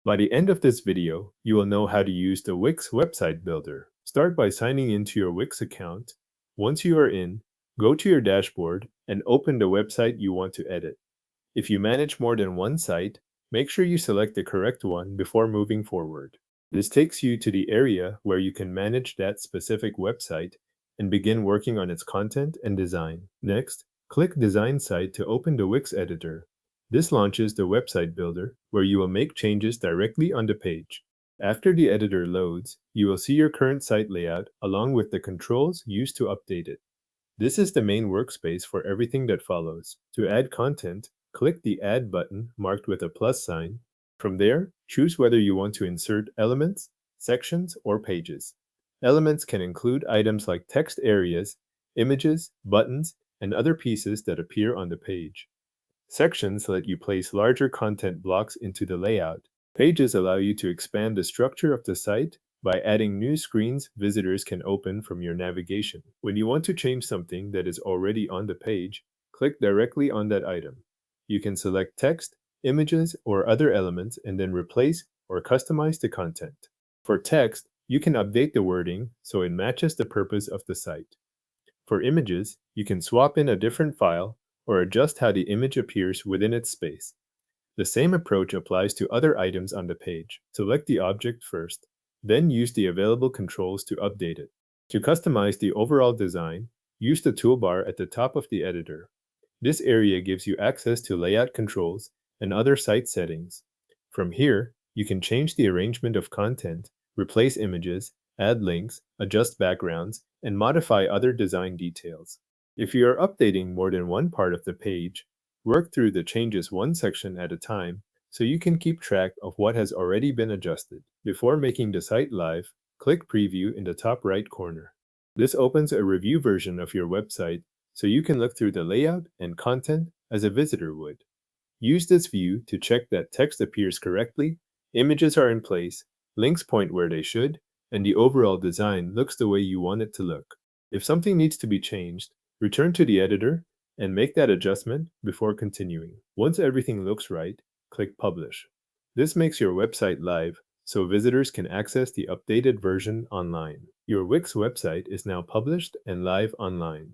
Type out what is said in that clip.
By the end of this video, you will know how to use the Wix website builder. Start by signing into your Wix account. Once you are in, go to your dashboard and open the website you want to edit. If you manage more than one site, make sure you select the correct one before moving forward. This takes you to the area where you can manage that specific website and begin working on its content and design. Next, click Design Site to open the Wix editor. This launches the website builder, where you will make changes directly on the page. After the editor loads, you will see your current site layout along with the controls used to update it. This is the main workspace for everything that follows. To add content, click the Add button marked with a plus sign. From there, choose whether you want to insert elements, sections, or pages. Elements can include items like text areas, images, buttons, and other pieces that appear on the page. Sections let you place larger content blocks into the layout. Pages allow you to expand the structure of the site by adding new screens visitors can open from your navigation. When you want to change something that is already on the page, click directly on that item. You can select text, images, or other elements and then replace or customize the content. For text, you can update the wording so it matches the purpose of the site. For images, you can swap in a different file or adjust how the image appears within its space. The same approach applies to other items on the page. Select the object first, then use the available controls to update it. To customize the overall design, use the toolbar at the top of the editor. This area gives you access to layout controls and other site settings. From here, you can change the arrangement of content, replace images, add links, adjust backgrounds, and modify other design details. If you are updating more than one part of the page, work through the changes one section at a time so you can keep track of what has already been adjusted. Before making the site live, click Preview in the top right corner. This opens a review version of your website so you can look through the layout and content as a visitor would. Use this view to check that text appears correctly, images are in place, links point where they should, and the overall design looks the way you want it to look. If something needs to be changed, return to the editor and make that adjustment before continuing. Once everything looks right, click Publish. This makes your website live so visitors can access the updated version online. Your Wix website is now published and live online.